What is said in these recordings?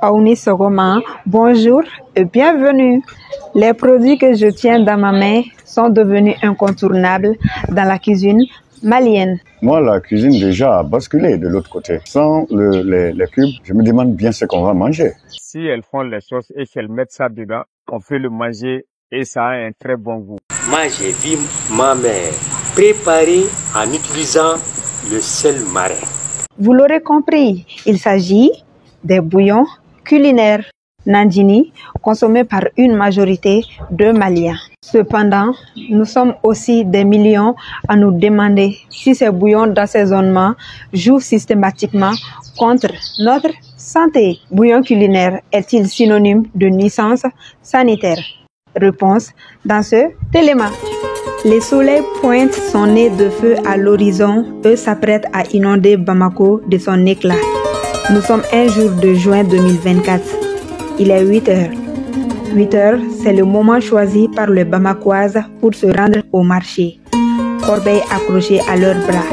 Aouni Sogoma, bonjour et bienvenue. Les produits que je tiens dans ma main sont devenus incontournables dans la cuisine malienne. Moi, la cuisine déjà a basculé de l'autre côté. Sans les cubes, je me demande bien ce qu'on va manger. Si elles font les sauces et qu'elles mettent ça dedans, on peut le manger et ça a un très bon goût. Moi, j'ai vu ma mère préparer en utilisant le sel marin. Vous l'aurez compris, il s'agit des bouillons culinaires Nandjini consommés par une majorité de Maliens. Cependant, nous sommes aussi des millions à nous demander si ces bouillons d'assaisonnement jouent systématiquement contre notre santé. Bouillon culinaire est-il synonyme de nuisance sanitaire? Réponse dans ce téléma. Les soleils pointent son nez de feu à l'horizon. Eux s'apprêtent à inonder Bamako de son éclat. Nous sommes un jour de juin 2024. Il est 8 heures. 8 heures, c'est le moment choisi par les Bamakoises pour se rendre au marché. Corbeilles accrochées à leurs bras.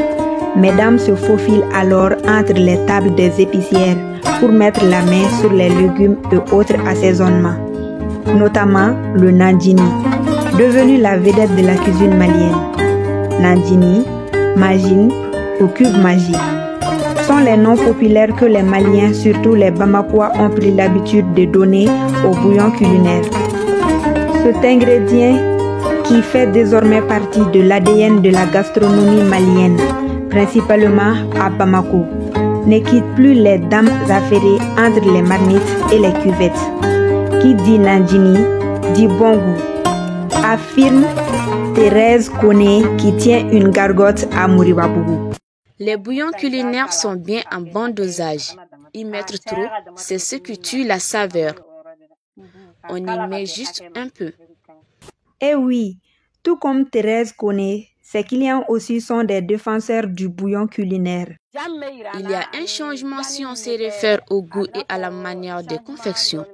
Mesdames se faufilent alors entre les tables des épicières pour mettre la main sur les légumes et autres assaisonnements, notamment le Nandjini, devenu la vedette de la cuisine malienne. Nandjini, Magine ou cube magique sont les noms populaires que les Maliens, surtout les Bamakois, ont pris l'habitude de donner au bouillon culinaire. Cet ingrédient, qui fait désormais partie de l'ADN de la gastronomie malienne, principalement à Bamako, ne quitte plus les dames affairées entre les marmites et les cuvettes. Qui dit Nandjini dit bon goût, affirme Thérèse Koné qui tient une gargote à Mouribabougou. Les bouillons culinaires sont bien en bon dosage. Y mettre trop, c'est ce qui tue la saveur. On y met juste un peu. Eh oui, tout comme Thérèse Koné, ses clients aussi sont des défenseurs du bouillon culinaire. Il y a un changement si on se réfère au goût et à la manière de confection.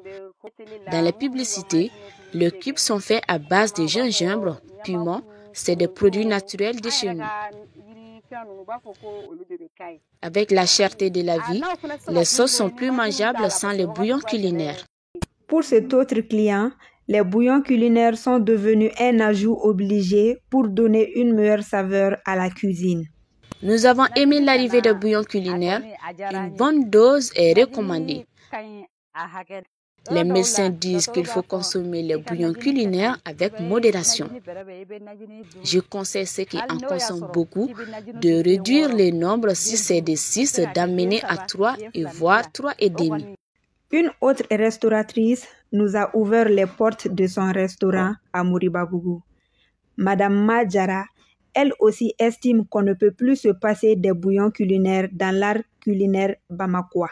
Dans les publicités, les cubes sont faits à base de gingembre, piment, c'est des produits naturels de chez nous. Avec la cherté de la vie, les sauces sont plus mangeables sans les bouillons culinaires. Pour cet autre client, les bouillons culinaires sont devenus un ajout obligé pour donner une meilleure saveur à la cuisine. Nous avons aimé l'arrivée des bouillons culinaires. Une bonne dose est recommandée. Les médecins disent qu'il faut consommer les bouillons culinaires avec modération. Je conseille ceux qui en consomment beaucoup de réduire le nombre si c'est de 6, d'amener à 3 et voire 3,5. Une autre restauratrice nous a ouvert les portes de son restaurant à Mouribabougou. Madame Madjara, elle aussi estime qu'on ne peut plus se passer des bouillons culinaires dans l'art culinaire bamakois.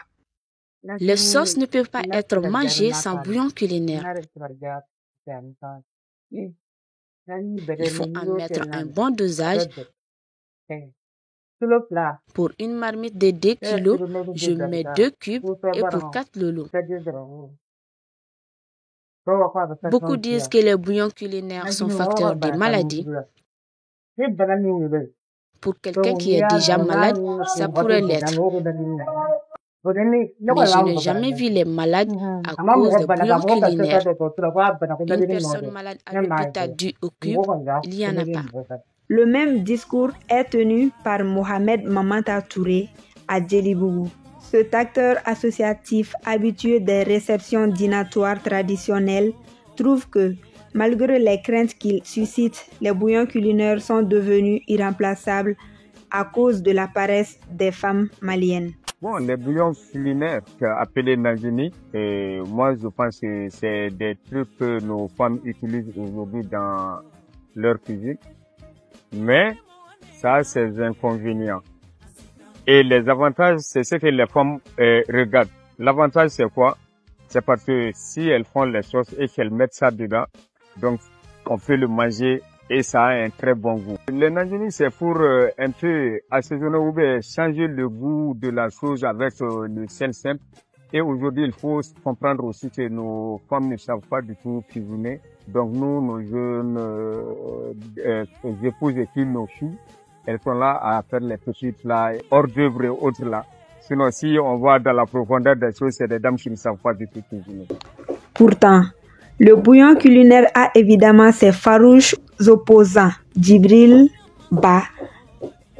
Les sauces ne peuvent pas être mangées sans bouillon culinaire. Il faut en mettre un bon dosage. Pour une marmite de 2 kilos, je mets 2 cubes et pour 4 lolos. Beaucoup disent que les bouillons culinaires sont facteurs de maladies. Pour quelqu'un qui est déjà malade, ça pourrait l'être. Mais je n'ai jamais vu les malades à cause des bouillons culinaires. Une personne malade à l'hôpital dû au cube, il n'y en a pas. Le même discours est tenu par Mohamed Mamanta Touré à Djelibougou. Cet acteur associatif habitué des réceptions dînatoires traditionnelles trouve que, malgré les craintes qu'il suscite, les bouillons culinaires sont devenus irremplaçables à cause de la paresse des femmes maliennes. Bon, les bouillons culinaires appelés Nandjini, moi je pense que c'est des trucs que nos femmes utilisent aujourd'hui dans leur cuisine. Mais ça a ses inconvénients. Et les avantages, c'est ce que les femmes regardent. L'avantage, c'est quoi? C'est parce que si elles font les sauces et qu'elles mettent ça dedans, donc on peut le manger et ça a un très bon goût. Le Nandjini, c'est pour un peu assaisonner ou bien changer le goût de la chose avec le sel simple. Et aujourd'hui, il faut comprendre aussi que nos femmes ne savent pas du tout cuisiner. Donc nous, nos jeunes épouses et filles, nos filles, elles sont là à faire les petits plats hors d'œuvre et autres là. Sinon, si on va dans la profondeur des choses, c'est des dames qui ne savent pas du tout cuisiner. Pourtant, le bouillon culinaire a évidemment ses farouches opposants. Djibril Ba,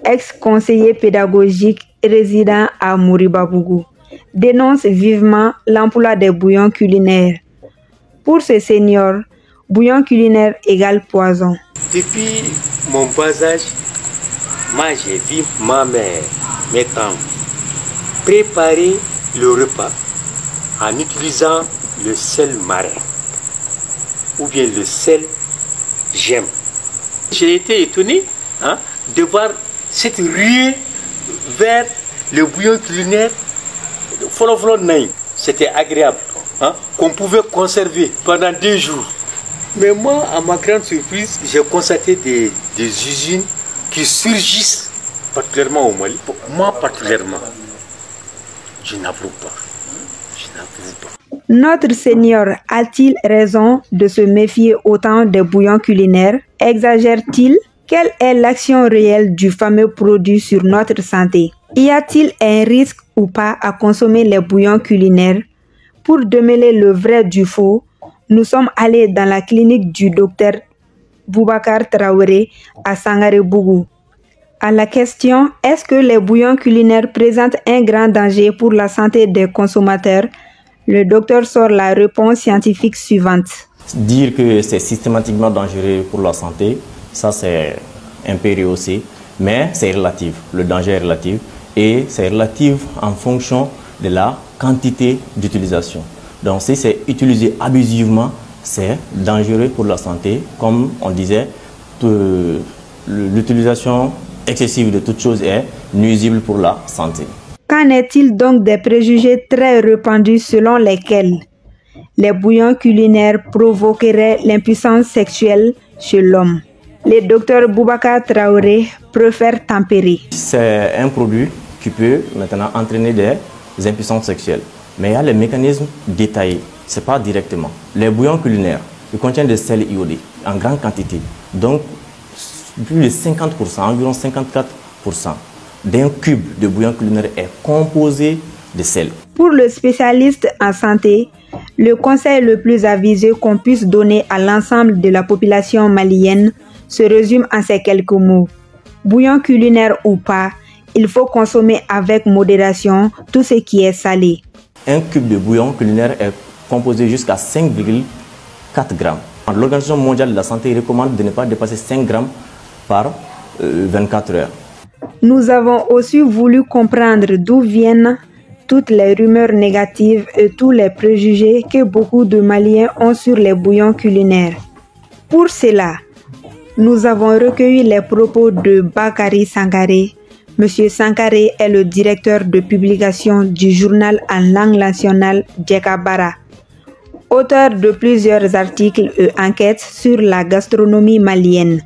ex-conseiller pédagogique résident à Mouribabougou, dénonce vivement l'emploi des bouillons culinaires. Pour ce senior, bouillon culinaire égale poison. Depuis mon bas âge, moi j'ai vu ma mère, mes tantes, préparer le repas en utilisant le sel marin ou bien le sel gemme. J'ai été étonné de voir cette ruée vers le bouillon culinaire. C'était agréable, qu'on pouvait conserver pendant 2 jours. Mais moi, à ma grande surprise, j'ai constaté des usines qui surgissent particulièrement au Mali. Moi, particulièrement, je n'approuve pas. Notre Seigneur a-t-il raison de se méfier autant des bouillons culinaires? Exagère-t-il? Quelle est l'action réelle du fameux produit sur notre santé? Y a-t-il un risque ou pas à consommer les bouillons culinaires? Pour démêler le vrai du faux, nous sommes allés dans la clinique du docteur Boubacar Traoré à Sangaré-Bougou. À la question « Est-ce que les bouillons culinaires présentent un grand danger pour la santé des consommateurs ?» le docteur sort la réponse scientifique suivante. Dire que c'est systématiquement dangereux pour la santé, ça c'est un peu rehaussé, mais c'est relatif. Le danger est relatif et c'est relatif en fonction de la quantité d'utilisation. Donc si c'est utilisé abusivement, c'est dangereux pour la santé. Comme on disait, l'utilisation excessive de toute chose est nuisible pour la santé. Qu'en est-il donc des préjugés très répandus selon lesquels les bouillons culinaires provoqueraient l'impuissance sexuelle chez l'homme? Le docteur Boubacar Traoré préfère tempérer. C'est un produit qui peut maintenant entraîner des impuissances sexuelles. Mais il y a les mécanismes détaillés, ce n'est pas directement. Les bouillons culinaires, ils contiennent des sels iodés en grande quantité. Donc, plus de 50%, environ 54% d'un cube de bouillon culinaire est composé de sel. Pour le spécialiste en santé, le conseil le plus avisé qu'on puisse donner à l'ensemble de la population malienne se résume en ces quelques mots. Bouillon culinaire ou pas, il faut consommer avec modération tout ce qui est salé. Un cube de bouillon culinaire est composé jusqu'à 5,4 grammes. L'Organisation mondiale de la santé recommande de ne pas dépasser 5 grammes par 24 heures. Nous avons aussi voulu comprendre d'où viennent toutes les rumeurs négatives et tous les préjugés que beaucoup de Maliens ont sur les bouillons culinaires. Pour cela, nous avons recueilli les propos de Bakary Sangaré. Monsieur Sangaré est le directeur de publication du journal en langue nationale Djekabara, auteur de plusieurs articles et enquêtes sur la gastronomie malienne.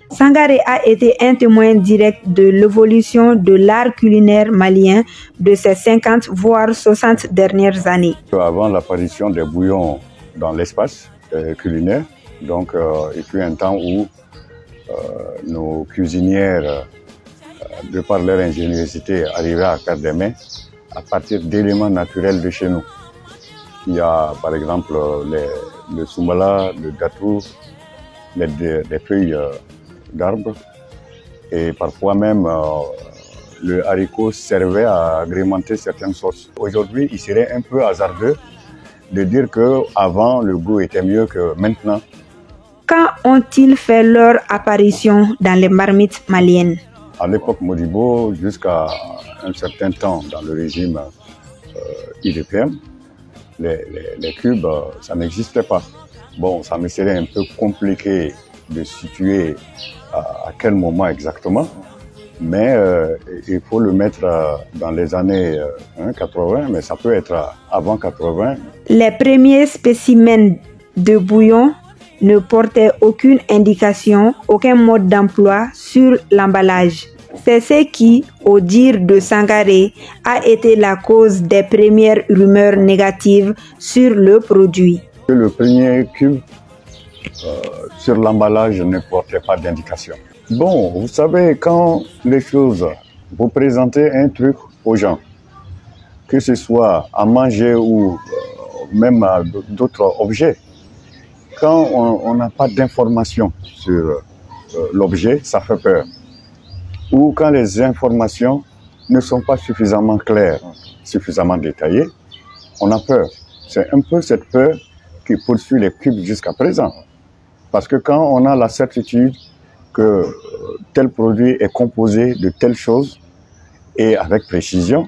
Sangaré a été un témoin direct de l'évolution de l'art culinaire malien de ces 50 voire 60 dernières années. Avant l'apparition des bouillons dans l'espace culinaire, donc il fut un temps où nos cuisinières, de par leur ingéniosité, arrivaient à faire des mets à partir d'éléments naturels de chez nous. Il y a par exemple le soumala, le gatou, les feuilles d'arbres et parfois même le haricot servait à agrémenter certaines sauces. Aujourd'hui, il serait un peu hasardeux de dire qu'avant le goût était mieux que maintenant. Quand ont-ils fait leur apparition dans les marmites maliennes? À l'époque Modibo, jusqu'à un certain temps dans le régime IDPM, les cubes, ça n'existait pas. Bon, ça me serait un peu compliqué de situer à quel moment exactement, mais il faut le mettre dans les années 80, mais ça peut être avant 80. Les premiers spécimens de bouillon ne portaient aucune indication, aucun mode d'emploi sur l'emballage. C'est ce qui, au dire de Sangaré, a été la cause des premières rumeurs négatives sur le produit. Le premier cube sur l'emballage ne portait pas d'indication. Bon, vous savez, quand les choses, vous présentez un truc aux gens, que ce soit à manger ou même à d'autres objets. Quand on n'a pas d'informations sur l'objet, ça fait peur. Ou quand les informations ne sont pas suffisamment claires, suffisamment détaillées, on a peur. C'est un peu cette peur qui poursuit les cubes jusqu'à présent. Parce que quand on a la certitude que tel produit est composé de telle chose et avec précision,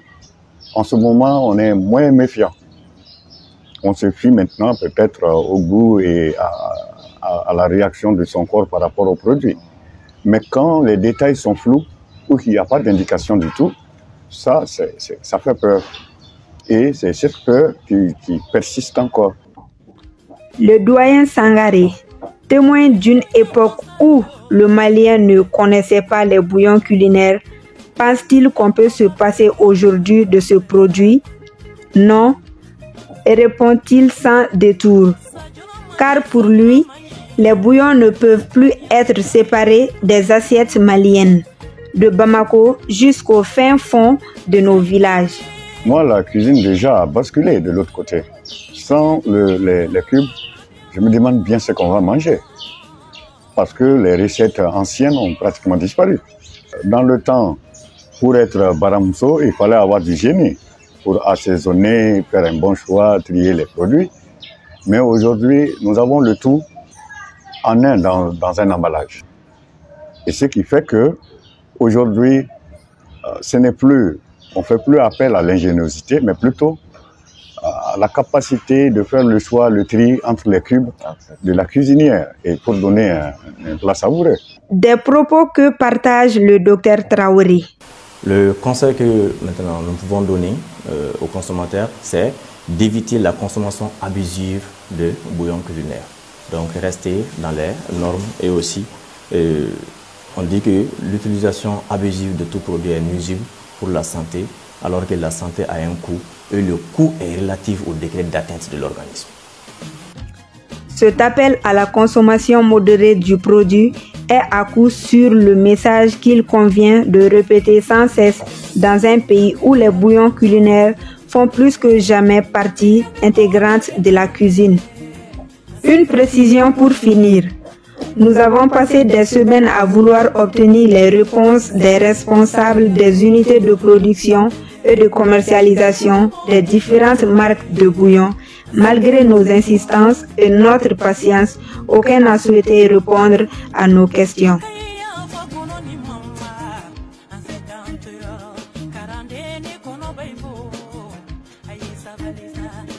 en ce moment, on est moins méfiant. On se fie maintenant peut-être au goût et à la réaction de son corps par rapport au produit. Mais quand les détails sont flous ou qu'il n'y a pas d'indication du tout, ça fait peur. Et c'est cette peur qui persiste encore. Le doyen Sangaré, témoin d'une époque où le Malien ne connaissait pas les bouillons culinaires, pense-t-il qu'on peut se passer aujourd'hui de ce produit? Non, répond-il sans détour. Car pour lui, les bouillons ne peuvent plus être séparés des assiettes maliennes, de Bamako jusqu'au fin fond de nos villages. Moi, la cuisine déjà a basculé de l'autre côté. Sans les cubes, je me demande bien ce qu'on va manger. Parce que les recettes anciennes ont pratiquement disparu. Dans le temps, pour être baramousso, il fallait avoir du génie pour assaisonner, faire un bon choix, trier les produits. Mais aujourd'hui, nous avons le tout en un dans un emballage. Et ce qui fait que aujourd'hui, on fait plus appel à l'ingéniosité, mais plutôt à la capacité de faire le choix, le tri entre les cubes de la cuisinière et pour donner un plat savoureux. Des propos que partage le docteur Traoré. Le conseil que maintenant nous pouvons donner aux consommateurs, c'est d'éviter la consommation abusive de bouillons culinaires. Donc rester dans les normes et aussi, on dit que l'utilisation abusive de tout produit est nuisible pour la santé, alors que la santé a un coût et le coût est relatif au degré d'atteinte de l'organisme. Cet appel à la consommation modérée du produit est à coup sûr le message qu'il convient de répéter sans cesse dans un pays où les bouillons culinaires font plus que jamais partie intégrante de la cuisine. Une précision pour finir. Nous avons passé des semaines à vouloir obtenir les réponses des responsables des unités de production et de commercialisation des différentes marques de bouillons. Malgré nos insistances et notre patience, aucun n'a souhaité répondre à nos questions. Karandeni kono baibo ayisa balisa